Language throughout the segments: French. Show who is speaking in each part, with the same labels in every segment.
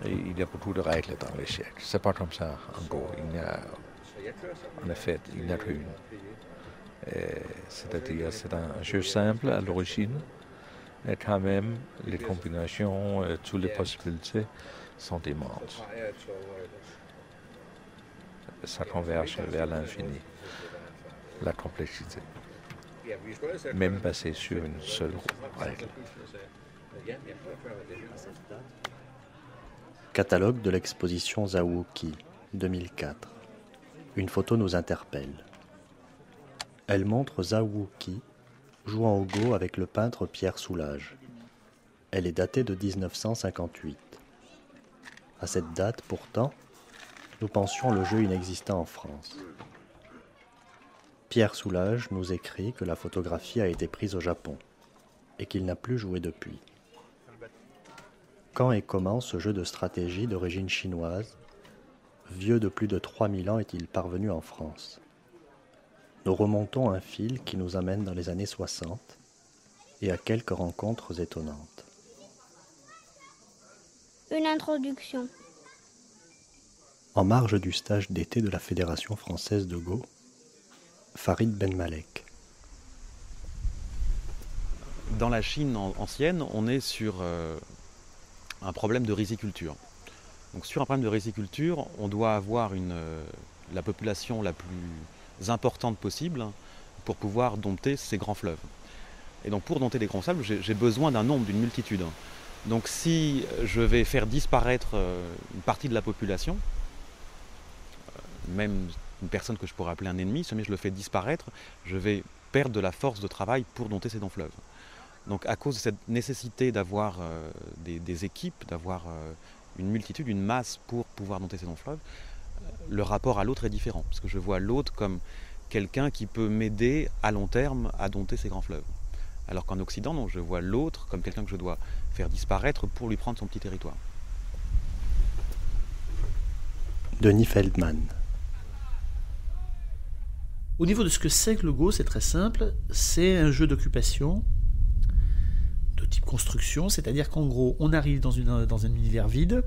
Speaker 1: Il y a beaucoup de règles dans l'échec. C'est pas comme ça en Go. En effet, il n'y a qu'une. C'est-à-dire, c'est un jeu simple à l'origine, et quand même, les combinaisons, toutes les possibilités sont immenses. Ça converge vers l'infini, la complexité, même basée sur une seule règle.
Speaker 2: Catalogue de l'exposition Zawuki, 2004. Une photo nous interpelle. Elle montre Zawuki jouant au Go avec le peintre Pierre Soulages. Elle est datée de 1958. À cette date, pourtant, nous pensions le jeu inexistant en France. Pierre Soulages nous écrit que la photographie a été prise au Japon et qu'il n'a plus joué depuis. Quand et comment ce jeu de stratégie d'origine chinoise, vieux de plus de 3000 ans, est-il parvenu en France? Nous remontons un fil qui nous amène dans les années 60 et à quelques rencontres étonnantes.
Speaker 3: Une introduction.
Speaker 2: En marge du stage d'été de la Fédération française de Go, Farid Benmalek.
Speaker 4: Dans la Chine ancienne, on est sur un problème de riziculture. Donc sur un problème de riziculture, on doit avoir la population la plus importante possible pour pouvoir dompter ces grands fleuves. Et donc pour dompter les grands fleuves, j'ai besoin d'un nombre, d'une multitude. Donc si je vais faire disparaître une partie de la population, même une personne que je pourrais appeler un ennemi, si jamais je le fais disparaître, je vais perdre de la force de travail pour dompter ces grands fleuves. Donc à cause de cette nécessité d'avoir des équipes, d'avoir une multitude, une masse pour pouvoir dompter ces grands fleuves, le rapport à l'autre est différent. Parce que je vois l'autre comme quelqu'un qui peut m'aider à long terme à dompter ces grands fleuves. Alors qu'en Occident, non, je vois l'autre comme quelqu'un que je dois faire disparaître pour lui prendre son petit territoire.
Speaker 2: Denis Feldman.
Speaker 5: Au niveau de ce que c'est que le Go, c'est très simple. C'est un jeu d'occupation de type construction, c'est-à-dire qu'en gros, on arrive dans un univers vide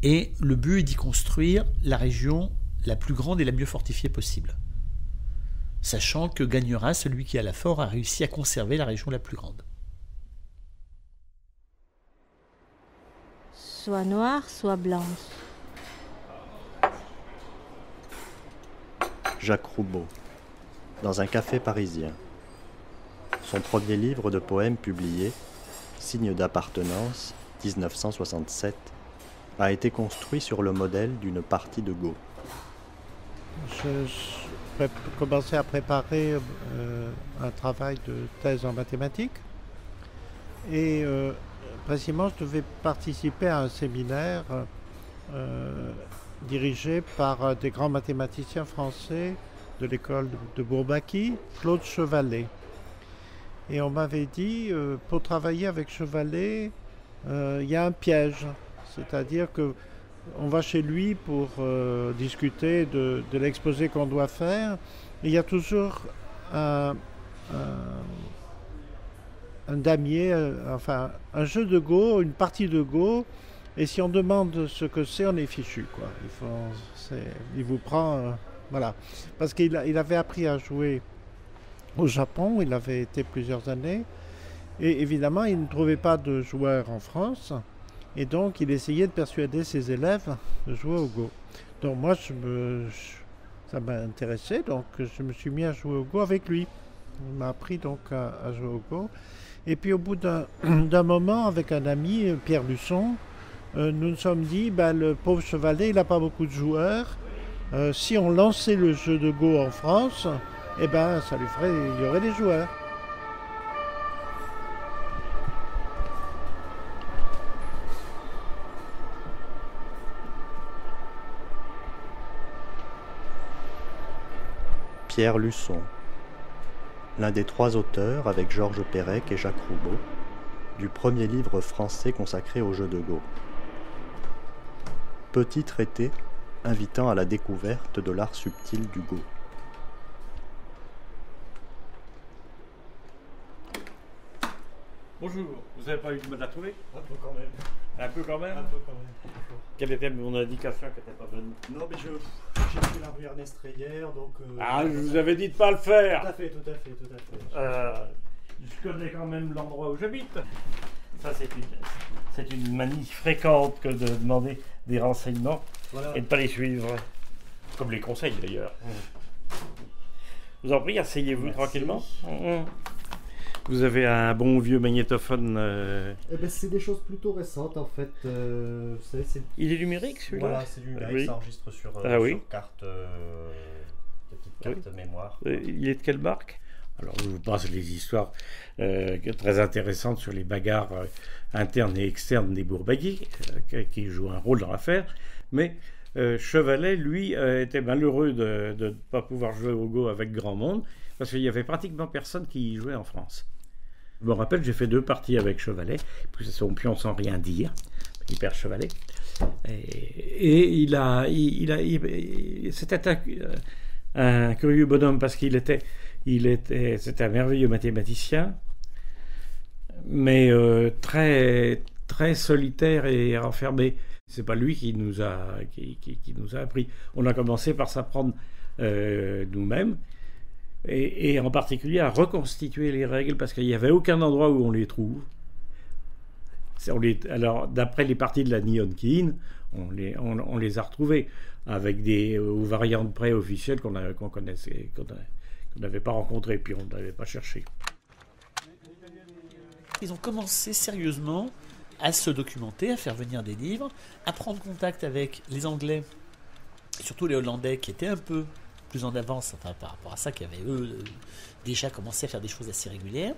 Speaker 5: et le but est d'y construire la région la plus grande et la mieux fortifiée possible. Sachant que gagnera celui qui, à la fin, a réussi à conserver la région la plus grande.
Speaker 3: Soit noire, soit blanche.
Speaker 2: Jacques Roubaud, dans un café parisien. Son premier livre de poèmes publié, Signe d'appartenance, 1967, a été construit sur le modèle d'une partie de Go.
Speaker 6: Je commençais à préparer un travail de thèse en mathématiques et précisément je devais participer à un séminaire dirigé par des grands mathématiciens français de l'école de Bourbaki, Claude Chevalet. Et on m'avait dit, pour travailler avec Chevalet, il y a un piège. C'est-à-dire qu'on va chez lui pour discuter de l'exposé qu'on doit faire. Et il y a toujours un damier, enfin un jeu de Go, une partie de Go. Et si on demande ce que c'est, on est fichu, quoi. Il vous prend... voilà. Parce qu'il avait appris à jouer au Japon, il avait été plusieurs années. Et évidemment, il ne trouvait pas de joueurs en France. Et donc, il essayait de persuader ses élèves de jouer au Go. Donc moi, ça m'a intéressé, donc je me suis mis à jouer au Go avec lui. Il m'a appris donc à jouer au Go. Et puis au bout d'un moment, avec un ami, Pierre Luçon, nous nous sommes dit, le pauvre Chevalet, il n'a pas beaucoup de joueurs. Si on lançait le jeu de Go en France, il y aurait des joueurs.
Speaker 2: Pierre Luçon, l'un des trois auteurs, avec Georges Perec et Jacques Roubaud, du premier livre français consacré au jeu de Go. Petit traité invitant à la découverte de l'art subtil du Go.
Speaker 7: Bonjour, vous n'avez pas eu de mal à trouver?
Speaker 6: Un peu quand même.
Speaker 7: Un peu quand même?
Speaker 6: Un peu quand même.
Speaker 7: Quelle était mon indication qui n'était pas bonne?
Speaker 2: Non, mais j'ai pris la rue Ernest Reyer, donc...
Speaker 7: Ah, je vous avais dit de pas le faire!
Speaker 2: Tout à fait, tout à fait, tout à fait.
Speaker 7: Je connais quand même l'endroit où j'habite. Ça, c'est une manie fréquente que de demander des renseignements
Speaker 2: Voilà.
Speaker 7: et de ne pas les suivre. Comme les conseils d'ailleurs. Je vous en prie, asseyez-vous
Speaker 2: Merci.
Speaker 7: tranquillement. Vous avez un bon vieux magnétophone.
Speaker 2: Eh ben, c'est des choses plutôt récentes en fait.
Speaker 7: Il est numérique celui-là?
Speaker 2: Voilà, c'est du numérique,
Speaker 7: Oui.
Speaker 2: ça enregistre sur,
Speaker 7: Ah oui.
Speaker 2: sur carte, des petites cartes mémoire.
Speaker 7: Il est de quelle marque? Alors, je vous passe les histoires très intéressantes sur les bagarres internes et externes des Bourbaki, qui jouent un rôle dans l'affaire. Mais Chevalet, lui, était malheureux de ne pas pouvoir jouer au Go avec grand monde, parce qu'il y avait pratiquement personne qui y jouait en France. Je me rappelle, j'ai fait 2 parties avec Chevalet, puis c'est son pion sans rien dire, hyper Chevalet. Et c'était un curieux bonhomme parce c'était un merveilleux mathématicien, mais très, très solitaire et renfermé. C'est pas lui qui nous a appris. On a commencé par s'apprendre nous-mêmes, et en particulier à reconstituer les règles, parce qu'il n'y avait aucun endroit où on les trouve. Alors, d'après les parties de la Nihonkin, on les a retrouvées avec aux variantes pré-officielles qu'on connaissait, qu'on n'avait pas rencontrées, puis on n'avait pas cherché.
Speaker 5: Ils ont commencé sérieusement à se documenter, à faire venir des livres, à prendre contact avec les Anglais, et surtout les Hollandais qui étaient un peu plus en avance par rapport à ça, qui avaient eux déjà commencé à faire des choses assez régulières.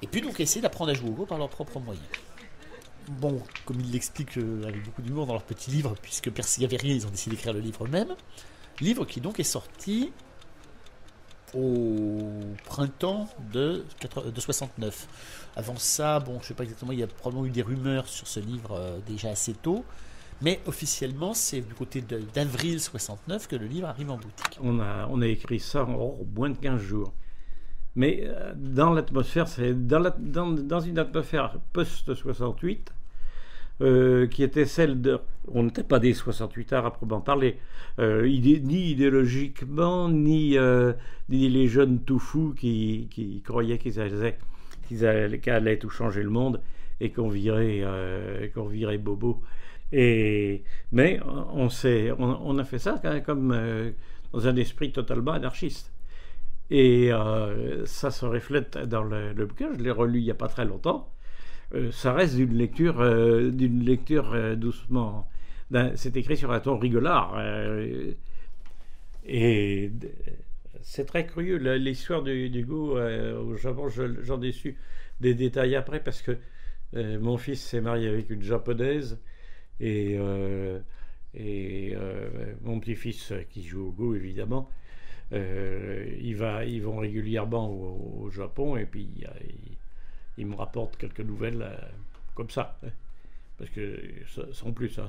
Speaker 5: Et puis donc essayer d'apprendre à jouer au Go par leurs propres moyens. Bon, comme ils l'expliquent avec beaucoup d'humour dans leur petit livre, puisque s'il n'y avait rien, ils ont décidé d'écrire le livre eux-mêmes. Livre qui donc est sorti au printemps de 69. Avant ça, bon, je ne sais pas exactement, il y a probablement eu des rumeurs sur ce livre déjà assez tôt, mais officiellement, c'est du côté d'avril 69 que le livre arrive en boutique.
Speaker 7: On a écrit ça en moins de 15 jours. Mais dans l'atmosphère, c'est dans une atmosphère post-68, qui était celle de... On n'était pas des 68ards à proprement parler, ni idéologiquement, ni les jeunes tout fous qui croyaient qu'ils allaient tout changer le monde et qu'on virait bobo. Mais on a fait ça comme dans un esprit totalement anarchiste. Et ça se reflète dans le bouquin. Je l'ai relu il n'y a pas très longtemps. Ça reste d'une lecture doucement. C'est écrit sur un ton rigolard. Et c'est très curieux. L'histoire du Go au Japon, j'en ai su des détails après, parce que mon fils s'est marié avec une japonaise, et mon petit-fils qui joue au Go, évidemment, ils vont régulièrement au Japon, et puis il me rapporte quelques nouvelles comme ça, parce que sans plus, hein,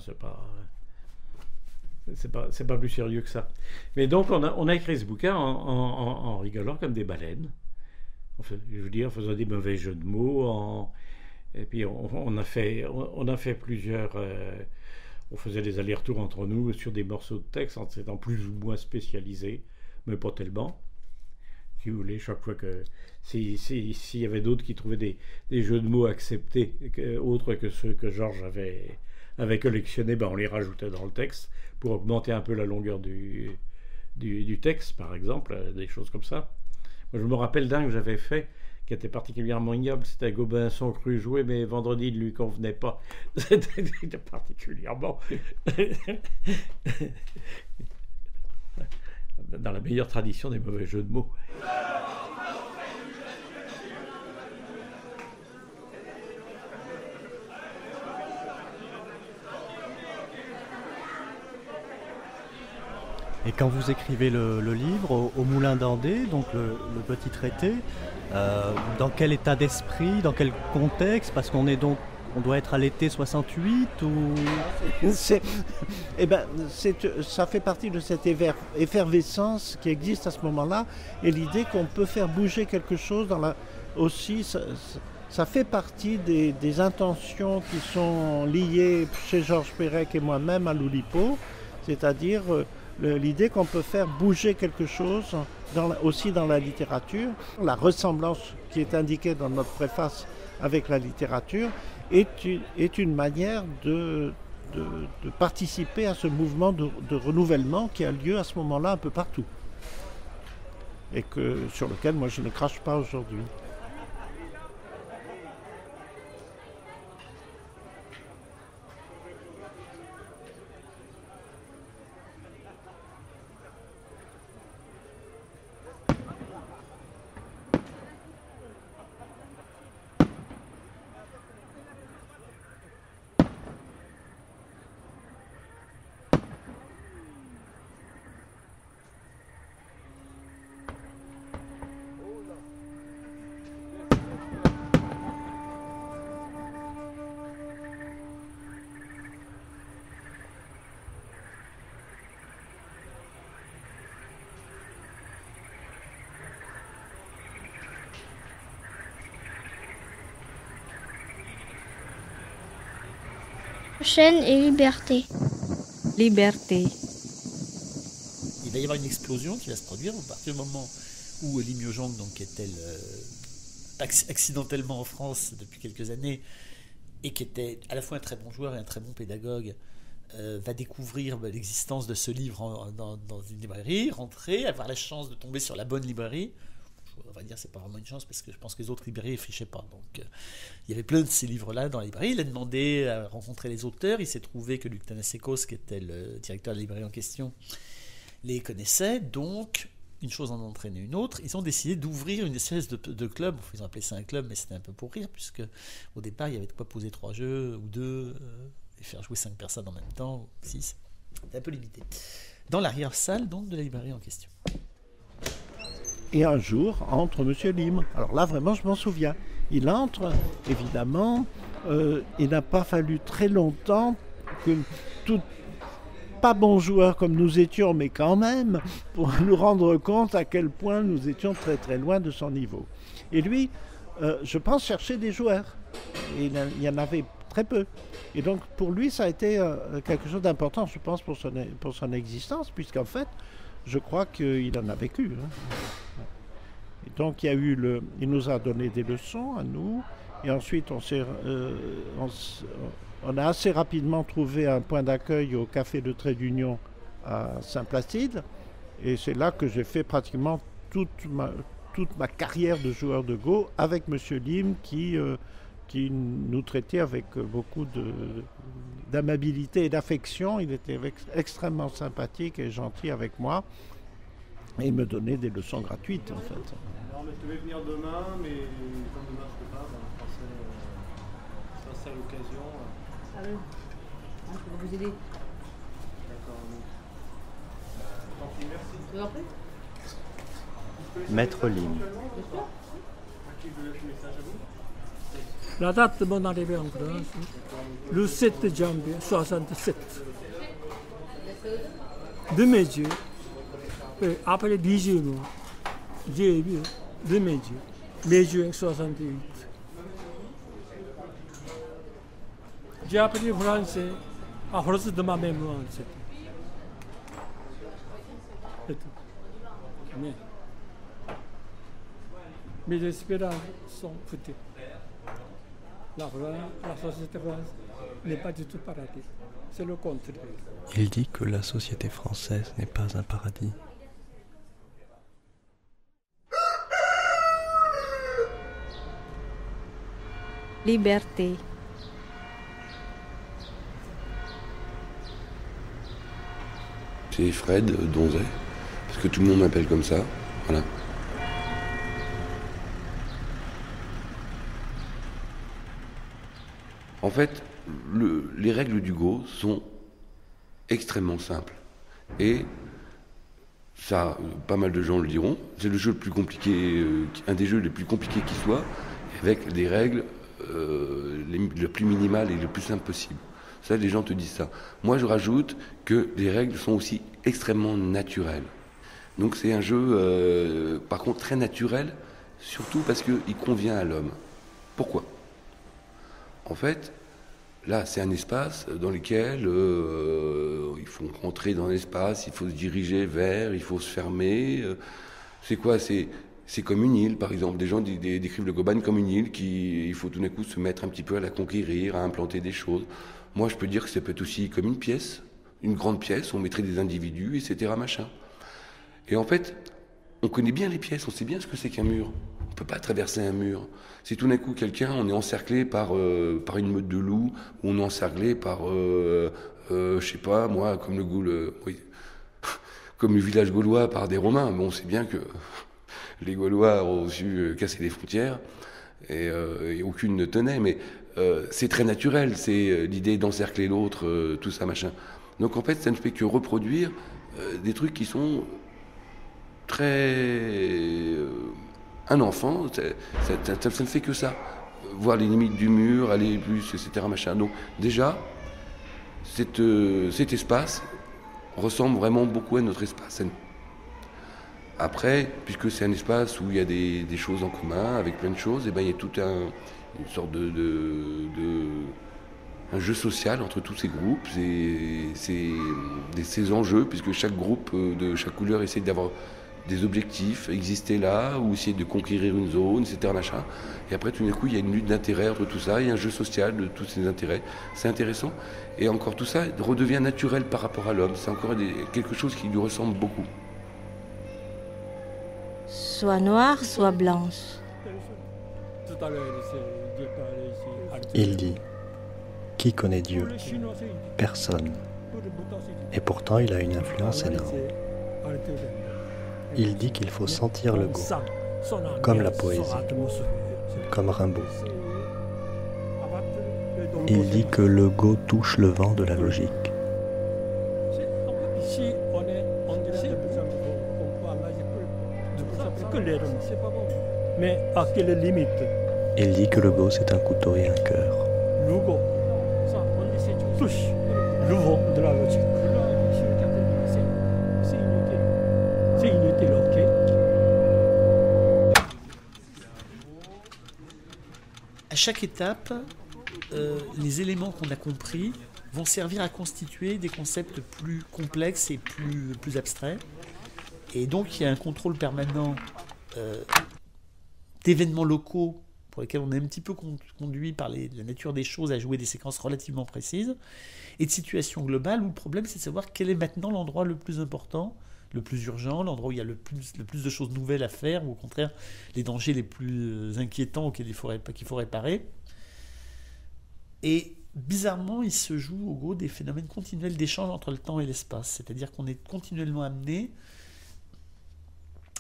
Speaker 7: c'est pas plus sérieux que ça. Mais donc on a écrit ce bouquin en rigolant comme des baleines, je veux dire, en faisant des mauvais jeux de mots, et puis on a fait plusieurs. On faisait des allers-retours entre nous sur des morceaux de texte en étant plus ou moins spécialisés, mais pas tellement. Si vous voulez, chaque fois que s'il y avait d'autres qui trouvaient des jeux de mots acceptés, autres que ceux que Georges avait collectionnés, on les rajoutait dans le texte pour augmenter un peu la longueur du texte, par exemple, des choses comme ça. Moi, je me rappelle d'un que j'avais fait, qui était particulièrement ignoble. C'était Gobinson cru jouer, mais vendredi ne lui convenait pas. C'était particulièrement dans la meilleure tradition des mauvais jeux de mots.
Speaker 2: Et quand vous écrivez le livre au Moulin d'Andé, donc le petit traité, dans quel état d'esprit, dans quel contexte? Parce qu'on doit être à l'été 68 ou...
Speaker 6: Ça fait partie de cette effervescence qui existe à ce moment-là, et l'idée qu'on peut faire bouger quelque chose aussi, ça fait partie des intentions qui sont liées chez Georges Perec et moi-même à l'Oulipo, c'est-à-dire l'idée qu'on peut faire bouger quelque chose aussi dans la littérature. La ressemblance qui est indiquée dans notre préface avec la littérature est une manière de participer à ce mouvement de renouvellement qui a lieu à ce moment-là un peu partout et sur lequel moi je ne crache pas aujourd'hui.
Speaker 3: Chaîne et liberté.
Speaker 8: Liberté.
Speaker 5: Il va y avoir une explosion qui va se produire à partir du moment où Lim Yo-jong, donc, qui était accidentellement en France depuis quelques années et qui était à la fois un très bon joueur et un très bon pédagogue, va découvrir l'existence de ce livre dans une librairie, rentrer, avoir la chance de tomber sur la bonne librairie. On va dire c'est pas vraiment une chance parce que je pense que les autres librairies ne fichaient pas. Donc il y avait plein de ces livres-là dans la librairie. Il a demandé à rencontrer les auteurs. Il s'est trouvé que Luc Thanasekos, qui était le directeur de la librairie en question, les connaissait. Donc une chose en a entraîné une autre. Ils ont décidé d'ouvrir une espèce de club. Ils ont appelé ça un club, mais c'était un peu pour rire puisque au départ il y avait de quoi poser 3 jeux ou 2 et faire jouer 5 personnes en même temps, 6. C'était un peu limité. Dans l'arrière-salle donc de la librairie en question.
Speaker 6: Et un jour, entre M. Lim. Alors là, vraiment, je m'en souviens. Il entre, évidemment. Il n'a pas fallu très longtemps que pas bons joueurs comme nous étions, mais quand même, pour nous rendre compte à quel point nous étions très très loin de son niveau. Et lui, je pense, cherchait des joueurs. Et il y en avait très peu. Et donc, pour lui, ça a été quelque chose d'important, je pense, pour son existence, puisqu'en fait, je crois qu'il en a vécu. Et donc il nous a donné des leçons à nous, et ensuite on a assez rapidement trouvé un point d'accueil au café de Trait d'Union à Saint-Placide, et c'est là que j'ai fait pratiquement toute ma carrière de joueur de Go avec M. Lim qui nous traitait avec beaucoup d'amabilité et d'affection. Il était extrêmement sympathique et gentil avec moi. Et il me donnait des leçons gratuites, en fait.
Speaker 9: Alors, je devais venir demain, mais comme demain je ne peux pas, on pensait à l'occasion.
Speaker 8: Ah oui, je peux vous aider.
Speaker 9: D'accord. Tant pis, merci.
Speaker 8: Je vous en prie.
Speaker 2: Maître Lim.
Speaker 9: Qui vous laisse le message à vous?
Speaker 10: La date de mon arrivée en France, le 7 janvier 67. De mes yeux, après 18 mois, j'ai vu de mes yeux 68. J'ai appris le français à force de ma mémoire. C'est tout. Mais mes espérances sont foutées. La société française n'est pas du tout paradis. C'est le contraire.
Speaker 2: Il dit que la société française n'est pas un paradis.
Speaker 8: Liberté.
Speaker 11: C'est Fred Donzet, parce que tout le monde m'appelle comme ça, voilà. En fait, les règles du Go sont extrêmement simples. Et ça, pas mal de gens le diront, c'est le jeu le plus compliqué, un des jeux les plus compliqués qui soit, avec des règles le plus minimales et le plus simple possible. Ça, les gens te disent ça. Moi, je rajoute que les règles sont aussi extrêmement naturelles. Donc c'est un jeu, par contre, très naturel, surtout parce qu'il convient à l'homme. Pourquoi? En fait, là, c'est un espace dans lequel il faut rentrer dans l'espace, il faut se diriger vers, il faut se fermer. C'est quoi? C'est comme une île, par exemple. Des gens décrivent le Goban comme une île il faut tout d'un coup se mettre un petit peu à la conquérir, à implanter des choses. Moi, je peux dire que ça peut être aussi comme une pièce, une grande pièce, on mettrait des individus, etc., machin. Et en fait, on connaît bien les pièces, on sait bien ce que c'est qu'un mur. On ne peut pas traverser un mur. Si tout d'un coup, on est encerclé par une meute de loups, ou on est encerclé par, je sais pas, moi, comme comme le village gaulois par des Romains. Bon, on sait bien que les Gaulois ont su casser les frontières, et aucune ne tenait, mais c'est très naturel, c'est l'idée d'encercler l'autre, tout ça, machin. Donc en fait, ça ne fait que reproduire des trucs qui sont très... un enfant, ça ne fait que ça. Voir les limites du mur, aller plus, etc., machin. Donc déjà, cet espace ressemble vraiment beaucoup à notre espace. Après, puisque c'est un espace où il y a des choses en commun, avec plein de choses, et ben, il y a tout une sorte un jeu social entre tous ces groupes, ces enjeux, puisque chaque groupe de chaque couleur essaie d'avoir des objectifs, exister là, ou essayer de conquérir une zone, etc., machin. Et après, tout d'un coup, il y a une lutte d'intérêts entre tout ça, il y a un jeu social de tous ces intérêts. C'est intéressant. Et encore tout ça redevient naturel par rapport à l'homme. C'est encore quelque chose qui lui ressemble beaucoup.
Speaker 3: Soit noire, soit blanche.
Speaker 2: Il dit, qui connaît Dieu? Personne. Et pourtant, il a une influence énorme. Il dit qu'il faut sentir le go, comme la poésie, comme Rimbaud. Il dit que le go touche le vent de la logique.
Speaker 10: Mais à quelle limite?
Speaker 2: Il dit que le go c'est un couteau et un cœur.
Speaker 10: Le go, touche le vent de la logique. C'est inutile, ok.
Speaker 5: À chaque étape, les éléments qu'on a compris vont servir à constituer des concepts plus complexes et plus abstraits. Et donc il y a un contrôle permanent d'événements locaux pour lesquels on est un petit peu conduit par la nature des choses à jouer des séquences relativement précises, et de situations globales où le problème c'est de savoir quel est maintenant l'endroit le plus important, le plus urgent, l'endroit où il y a le plus de choses nouvelles à faire, ou au contraire les dangers les plus inquiétants auxquels qu'il faut réparer. Et bizarrement, il se joue au Go des phénomènes continuels d'échange entre le temps et l'espace, c'est-à-dire qu'on est continuellement amené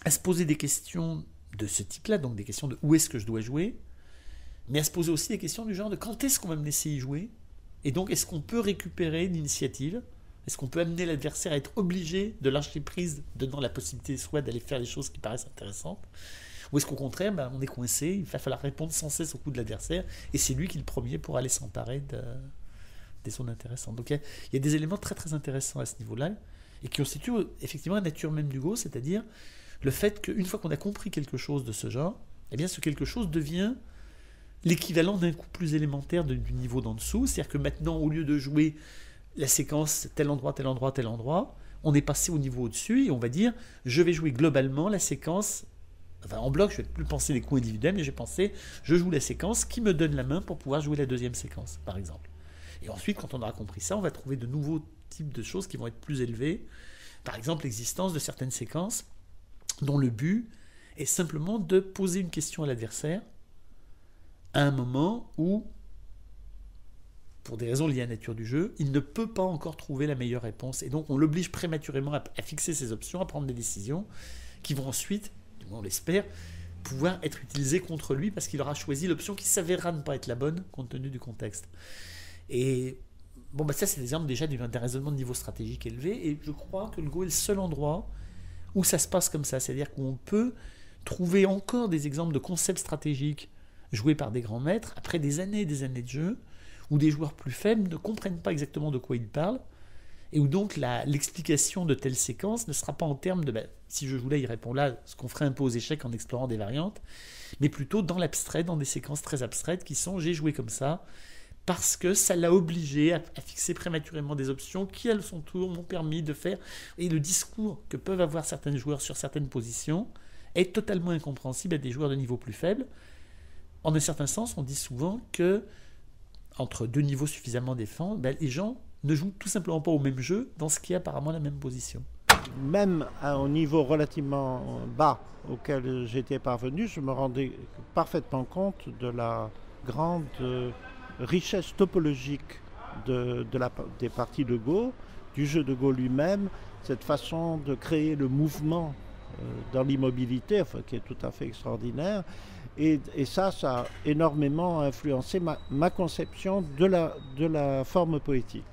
Speaker 5: à se poser des questions de ce type-là, donc des questions de où est-ce que je dois jouer, mais à se poser aussi des questions du genre de quand est-ce qu'on va me laisser y jouer, et donc est-ce qu'on peut récupérer l'initiative, est-ce qu'on peut amener l'adversaire à être obligé de lâcher prise, donnant la possibilité soit d'aller faire les choses qui paraissent intéressantes, ou est-ce qu'au contraire, on est coincé, il va falloir répondre sans cesse au coup de l'adversaire, et c'est lui qui est le premier pour aller s'emparer des zones intéressantes. Donc il y a des éléments très très intéressants à ce niveau-là, et qui constituent effectivement la nature même du Go, c'est-à-dire le fait qu'une fois qu'on a compris quelque chose de ce genre, eh bien ce quelque chose devient l'équivalent d'un coup plus élémentaire du niveau d'en dessous. C'est-à-dire que maintenant, au lieu de jouer la séquence tel endroit, tel endroit, tel endroit, on est passé au niveau au-dessus et on va dire je vais jouer globalement la séquence, enfin en bloc, je ne vais plus penser les coups individuels, mais je joue la séquence qui me donne la main pour pouvoir jouer la deuxième séquence, par exemple. Et ensuite, quand on aura compris ça, on va trouver de nouveaux types de choses qui vont être plus élevées. Par exemple, l'existence de certaines séquences dont le but est simplement de poser une question à l'adversaire à un moment où, pour des raisons liées à la nature du jeu, il ne peut pas encore trouver la meilleure réponse. Et donc on l'oblige prématurément à fixer ses options, à prendre des décisions qui vont ensuite, du moins on l'espère, pouvoir être utilisées contre lui parce qu'il aura choisi l'option qui s'avérera ne pas être la bonne compte tenu du contexte. Et ça c'est des exemples déjà d'un raisonnement de niveau stratégique élevé, et je crois que le Go est le seul endroit où ça se passe comme ça, c'est-à-dire qu'on peut trouver encore des exemples de concepts stratégiques joués par des grands maîtres après des années et des années de jeu, où des joueurs plus faibles ne comprennent pas exactement de quoi ils parlent, et où donc l'explication de telle séquence ne sera pas en termes de si je joue là, il répond là, ce qu'on ferait un peu aux échecs en explorant des variantes, mais plutôt dans l'abstrait, dans des séquences très abstraites qui sont j'ai joué comme ça, parce que ça l'a obligé à fixer prématurément des options qui, à son tour, m'ont permis de faire. Et le discours que peuvent avoir certains joueurs sur certaines positions est totalement incompréhensible à des joueurs de niveau plus faible. En un certain sens, on dit souvent que entre deux niveaux suffisamment défendus, les gens ne jouent tout simplement pas au même jeu dans ce qui est apparemment la même position.
Speaker 6: Même à un niveau relativement bas auquel j'étais parvenu, je me rendais parfaitement compte de la grande richesse topologique des parties de Go, du jeu de Go lui-même, cette façon de créer le mouvement dans l'immobilité, qui est tout à fait extraordinaire. Et ça a énormément influencé ma conception de la forme poétique.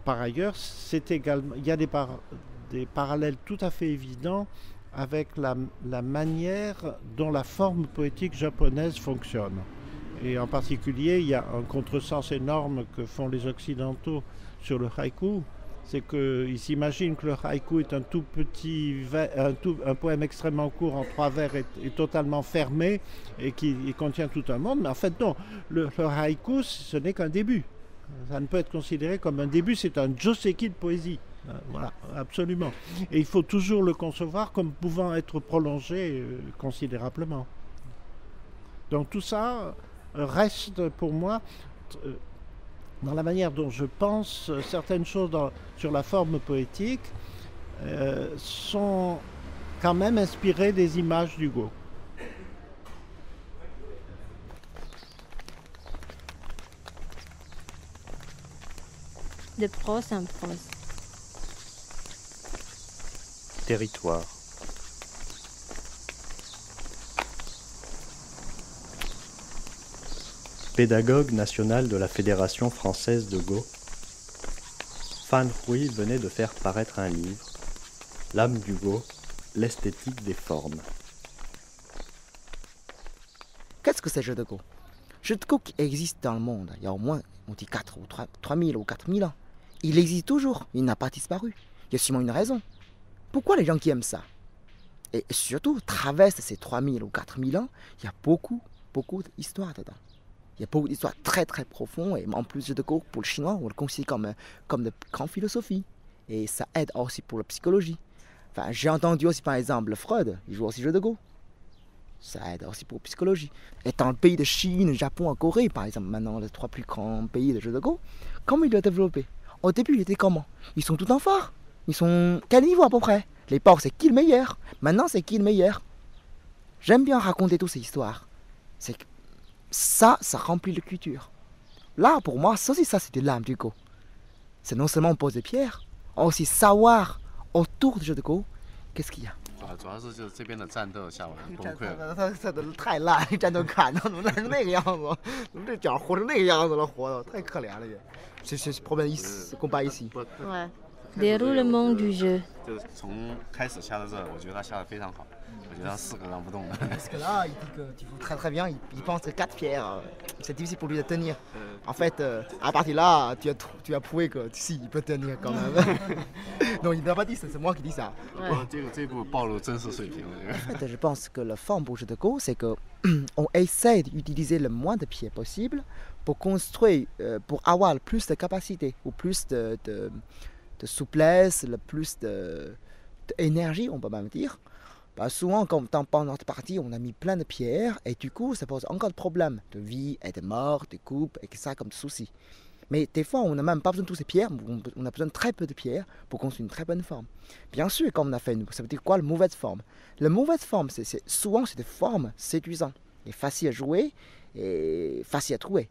Speaker 6: Par ailleurs, il y a des parallèles tout à fait évidents avec la manière dont la forme poétique japonaise fonctionne. Et en particulier, il y a un contresens énorme que font les Occidentaux sur le haïku. C'est qu'ils s'imaginent que le haïku est un tout petit un poème extrêmement court en 3 vers et totalement fermé et qui contient tout un monde. Mais en fait, non. Le haïku, ce n'est qu'un début. Ça ne peut être considéré comme un début, c'est un joseki de poésie. Voilà, absolument. Et il faut toujours le concevoir comme pouvant être prolongé considérablement. Donc tout ça reste pour moi, dans la manière dont je pense certaines choses sur la forme poétique, sont quand même inspirées des images du Go.
Speaker 3: De prose en prose.
Speaker 2: Territoire. Pédagogue national de la Fédération française de Go, Fan Hui venait de faire paraître un livre, L'âme du Go, l'esthétique des formes.
Speaker 12: Qu'est-ce que c'est le jeu de Go? Le jeu de Go qui existe dans le monde, il y a au moins, on dit 4 ou 3000 ou 4000 ans. Il existe toujours, il n'a pas disparu. Il y a sûrement une raison. Pourquoi les gens qui aiment ça? Et surtout, traverse ces 3000 ou 4000 ans, il y a beaucoup d'histoires dedans. Il y a beaucoup d'histoires très très profondes, et en plus le jeu de Go, pour le chinois, on le considère comme de grande philosophie. Et ça aide aussi pour la psychologie. Enfin, j'ai entendu aussi par exemple Freud, il joue aussi au jeu de Go. Ça aide aussi pour la psychologie. Et dans le pays de Chine, Japon et Corée, par exemple, maintenant les 3 plus grands pays de jeu de Go, comment il a développé? Au début, il était comment? Ils sont tout en phare. Ils sont quel niveau à peu près? Les porcs, c'est qui le meilleur? Maintenant, c'est qui le meilleur? J'aime bien raconter toutes ces histoires. C'est que ça remplit la culture. Là, pour moi, ça aussi, c'est de l'âme du Go. C'est non seulement on pose des pierres, on aussi savoir autour du jeu de Go, qu'est-ce qu'il y a.
Speaker 13: 主要是就是这边的战斗下完崩溃了。
Speaker 12: 他太烂，战斗看到怎么烂成那个样子？怎么这脚活成那个样子了？活的太可怜了也。C'est problème ici, combat ici.
Speaker 3: Ouais. Déroulement du jeu.
Speaker 13: 就是从开始下到这，我觉得他下的非常好。我觉得他4个让不动的。
Speaker 12: Parce que là, il dit que tu joues très très bien. Il pense que 4 pierres, c'est difficile pour lui de tenir. En fait, à partir de là, tu as prouvé que si, il peut tenir quand même. Non, il n'a pas dit ça, c'est moi qui dis ça.
Speaker 13: 这一步暴露真实水平，我觉得。
Speaker 12: En fait, je pense que la forme pour le jeu de Go, c'est que on essaie d'utiliser le moins de pierres possible pour construire, pour avoir plus de capacité ou plus de souplesse, le plus d'énergie, on peut même dire. Bah, souvent, pendant notre partie, on a mis plein de pierres et du coup, ça pose encore de problèmes de vie et de mort, de coupe et ça comme souci. Mais des fois, on n'a même pas besoin de toutes ces pierres, on a besoin de très peu de pierres pour construire une très bonne forme. Bien sûr, comme on a fait nous, ça veut dire quoi, la mauvaise forme? La mauvaise forme, souvent, c'est des formes séduisantes et faciles à jouer et faciles à trouver.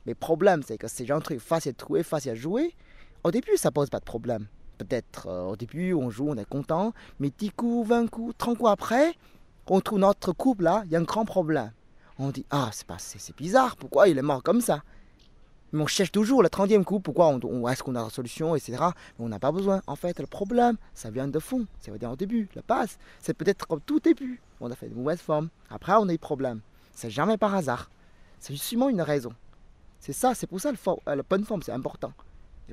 Speaker 12: Mais le problème, c'est que ces gens trucs faciles à trouver, faciles à jouer, au début, ça pose pas de problème. Peut-être au début, on joue, on est content, mais 10 coups, 20 coups, 30 coups après, on trouve notre couple là, il y a un grand problème. On dit, ah, c'est bizarre, pourquoi il est mort comme ça? Mais on cherche toujours le 30e coup, pourquoi est-ce qu'on a la solution, etc. Mais on n'a pas besoin. En fait, le problème, ça vient de fond, ça veut dire au début, la base. C'est peut-être comme tout début, on a fait de mauvaises formes. Après, on a eu problème. C'est jamais par hasard. C'est justement une raison. C'est ça, c'est pour ça la bonne forme, c'est important.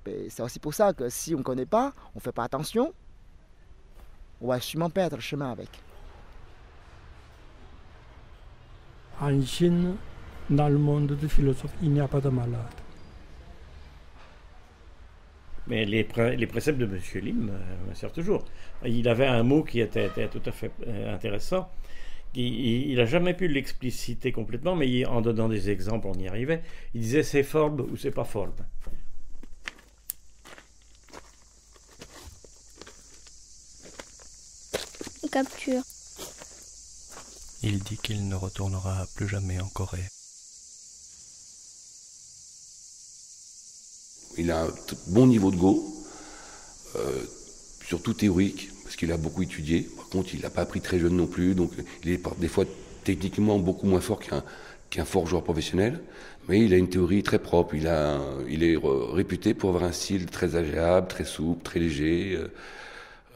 Speaker 12: Et c'est aussi pour ça que si on ne connaît pas, on ne fait pas attention, on va sûrement perdre le chemin avec.
Speaker 10: En Chine, dans le monde de philosophie, il n'y a pas de malade.
Speaker 7: Mais les préceptes de M. Lim me servent toujours. Il avait un mot qui était tout à fait intéressant. Il n'a jamais pu l'expliciter complètement, mais en donnant des exemples, on y arrivait. Il disait c'est forbe ou c'est pas forbe.
Speaker 14: Capture.
Speaker 2: Il dit qu'il ne retournera plus jamais en Corée.
Speaker 11: Il a un bon niveau de Go, surtout théorique, parce qu'il a beaucoup étudié. Par contre, il n'a pas appris très jeune non plus, donc il est des fois techniquement beaucoup moins fort qu'un fort joueur professionnel. Mais il a une théorie très propre. Il est réputé pour avoir un style très agréable, très souple, très léger,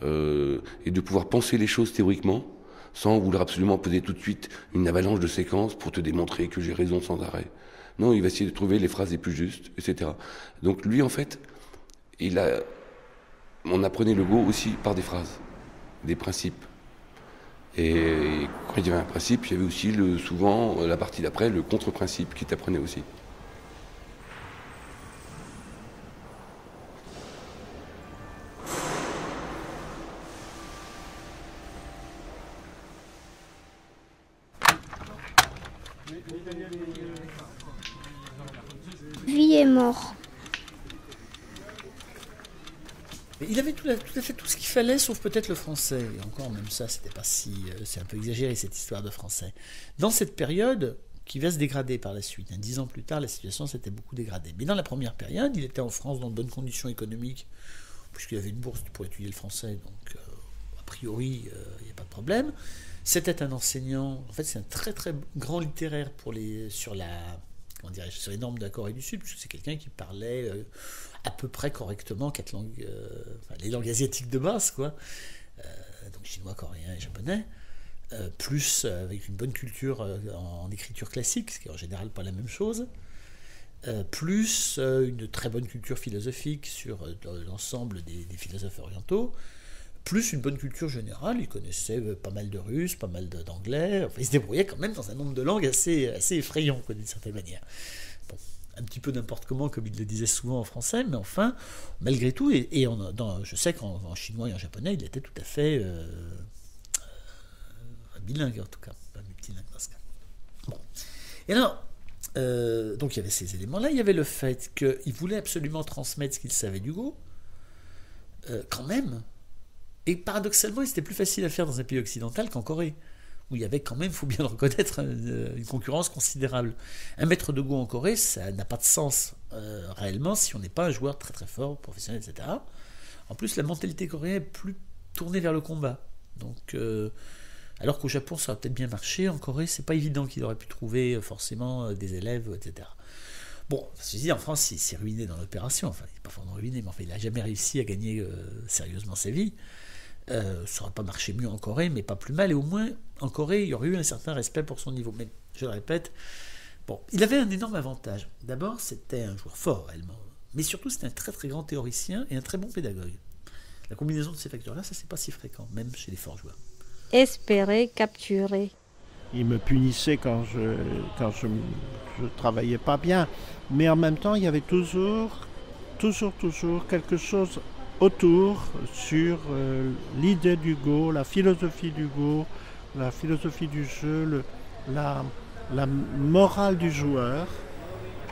Speaker 11: et de pouvoir penser les choses théoriquement, sans vouloir absolument poser tout de suite une avalanche de séquences pour te démontrer que j'ai raison sans arrêt. Non, il va essayer de trouver les phrases les plus justes, etc. Donc lui, en fait, on apprenait le Go aussi par des phrases, des principes. Et quand il y avait un principe, il y avait aussi souvent, la partie d'après, le contre-principe qui t'apprenait aussi.
Speaker 14: Vie et mort.
Speaker 5: Il avait tout à fait tout ce qu'il fallait, sauf peut-être le français. Et encore, même ça, c'était pas si... c'est un peu exagéré, cette histoire de français. Dans cette période, qui va se dégrader par la suite, 10 ans plus tard, la situation s'était beaucoup dégradée. Mais dans la première période, il était en France dans de bonnes conditions économiques, puisqu'il avait une bourse pour étudier le français, donc a priori, il n'y a pas de problème. C'était un enseignant, en fait, c'est un très très grand littéraire sur les normes de la Corée du Sud, puisque c'est quelqu'un qui parlait à peu près correctement 4 langues, les langues asiatiques de base, quoi. Donc chinois, coréen et japonais, plus avec une bonne culture en écriture classique, ce qui est en général pas la même chose, plus une très bonne culture philosophique sur l'ensemble des philosophes orientaux, plus une bonne culture générale. Il connaissait pas mal de russe, pas mal d'anglais. Enfin, il se débrouillait quand même dans un nombre de langues assez effrayant, quoi, d'une certaine manière. Bon, un petit peu n'importe comment, comme il le disait souvent en français, mais enfin, malgré tout, je sais qu'en chinois et en japonais, il était tout à fait bilingue, en tout cas, pas multilingue dans ce cas. Bon. Et alors, donc il y avait ces éléments-là. Il y avait le fait qu'il voulait absolument transmettre ce qu'il savait du Go, quand même. Et paradoxalement, c'était plus facile à faire dans un pays occidental qu'en Corée, où il y avait quand même, il faut bien le reconnaître, une concurrence considérable. Un maître de Go en Corée, ça n'a pas de sens réellement si on n'est pas un joueur très très fort, professionnel, etc. En plus, la mentalité coréenne est plus tournée vers le combat. Donc, alors qu'au Japon, ça aurait peut-être bien marché, en Corée, c'est pas évident qu'il aurait pu trouver forcément des élèves, etc. Bon, je dis, en France, il s'est ruiné dans l'opération. Enfin, il n'est pas forcément ruiné, mais enfin, il n'a jamais réussi à gagner sérieusement sa vie. Ça n'aurait pas marché mieux en Corée, mais pas plus mal. Et au moins, en Corée, il y aurait eu un certain respect pour son niveau. Mais, je le répète, bon, il avait un énorme avantage. D'abord, c'était un joueur fort, réellement. Mais surtout, c'était un très très grand théoricien et un très bon pédagogue. La combinaison de ces facteurs-là, ça, c'est pas si fréquent, même chez les forts joueurs.
Speaker 3: Espérer capturer.
Speaker 6: Il me punissait quand je travaillais pas bien. Mais en même temps, il y avait toujours quelque chose autour sur l'idée du Go, la philosophie du Go, la philosophie du jeu, la morale du joueur,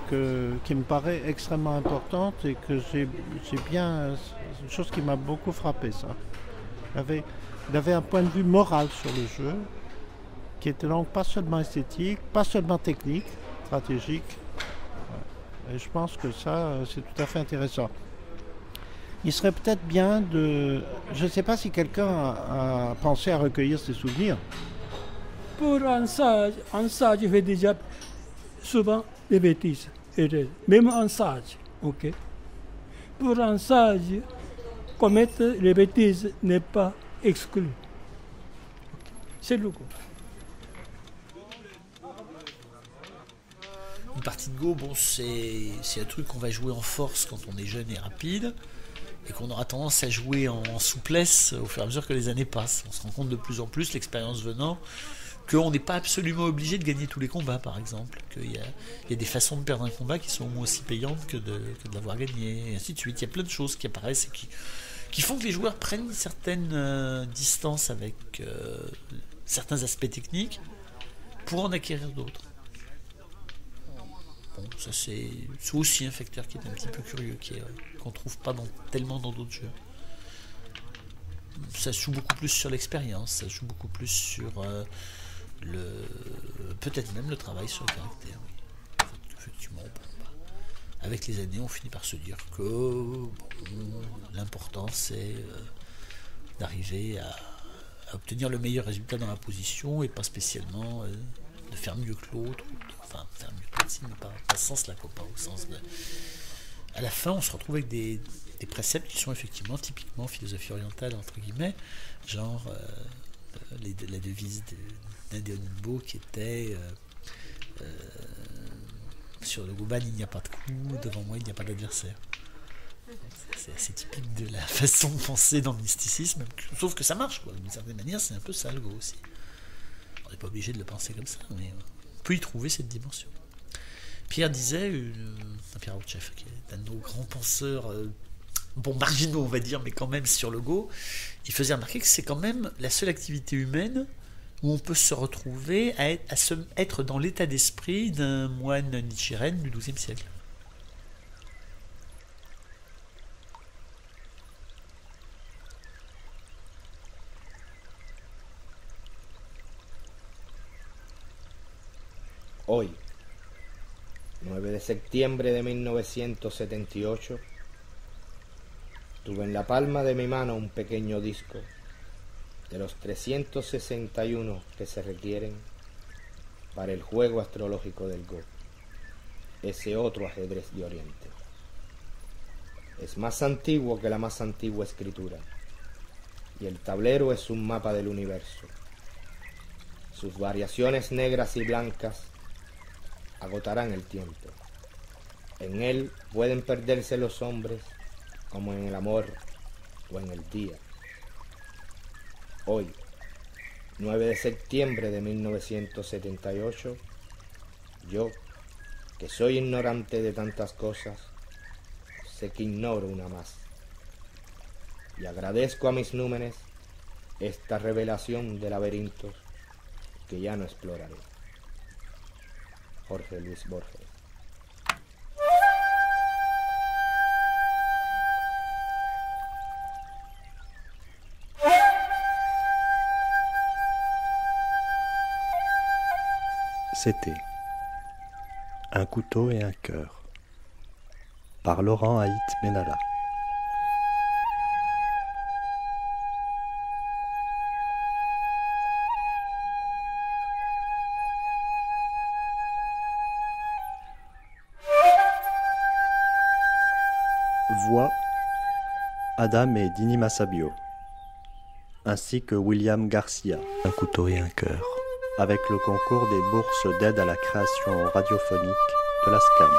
Speaker 6: qui me paraît extrêmement importante et que j'ai bien... C'est une chose qui m'a beaucoup frappé, ça. Il avait un point de vue moral sur le jeu, qui était donc pas seulement esthétique, pas seulement technique, stratégique. Et je pense que ça, c'est tout à fait intéressant. Il serait peut-être bien de... Je ne sais pas si quelqu'un a pensé à recueillir ses souvenirs.
Speaker 10: Pour un sage fait déjà souvent des bêtises. Même un sage, ok. Pour un sage, commettre les bêtises n'est pas exclu. C'est le Go.
Speaker 5: partie de Go, bon, c'est un truc qu'on va jouer en force quand on est jeune et rapide, et qu'on aura tendance à jouer en souplesse au fur et à mesure que les années passent. On se rend compte de plus en plus, l'expérience venant, qu'on n'est pas absolument obligé de gagner tous les combats, par exemple. Qu'il y a des façons de perdre un combat qui sont au moins aussi payantes que de l'avoir gagné, et ainsi de suite. Il y a plein de choses qui apparaissent et qui font que les joueurs prennent une certaine distance avec certains aspects techniques pour en acquérir d'autres. Bon, ça c'est aussi un facteur qui est un petit peu curieux, qu'on trouve pas tellement dans d'autres jeux. Ça joue beaucoup plus sur l'expérience, ça joue beaucoup plus sur peut-être même le travail sur le caractère. Oui. Effectivement, avec les années, on finit par se dire que l'important c'est d'arriver à obtenir le meilleur résultat dans la position et pas spécialement de faire mieux que l'autre. Enfin, faire mieux que l'autre, mais pas ce sens-là, pas au sens de... À la fin, on se retrouve avec des préceptes qui sont effectivement typiquement philosophie orientale, entre guillemets, genre la devise d'Indeonbo qui était sur le Goban, il n'y a pas de coup, devant moi, il n'y a pas d'adversaire. C'est assez typique de la façon de penser dans le mysticisme, sauf que ça marche, quoi. D'une certaine manière, c'est un peu ça le Go aussi. On n'est pas obligé de le penser comme ça, mais on peut y trouver cette dimension. Pierre disait, Pierre Outchef, qui est un de nos grands penseurs, marginaux on va dire, mais quand même sur le Go, il faisait remarquer que c'est quand même la seule activité humaine où on peut se retrouver à être dans l'état d'esprit d'un moine Nichiren du XIIe siècle.
Speaker 15: Hoy, 9 de septiembre de 1978, tuve en la palma de mi mano un pequeño disco de los 361 que se requieren para el juego astrológico del Go, ese otro ajedrez de Oriente. Es más antiguo que la más antigua escritura, y el tablero es un mapa del universo. Sus variaciones negras y blancas agotarán el tiempo. En él pueden perderse los hombres como en el amor o en el día. Hoy, 9 de septiembre de 1978, yo, que soy ignorante de tantas cosas, sé que ignoro una más. Y agradezco a mis númenes esta revelación de laberintos que ya no exploraré. Jorge Luis Borges.
Speaker 2: C'était Un couteau et un cœur par Laurent Haït Benalla. Voix Adam et Dini Massabio, ainsi que William Garcia, Un couteau et un cœur, avec le concours des bourses d'aide à la création radiophonique de la SCAM.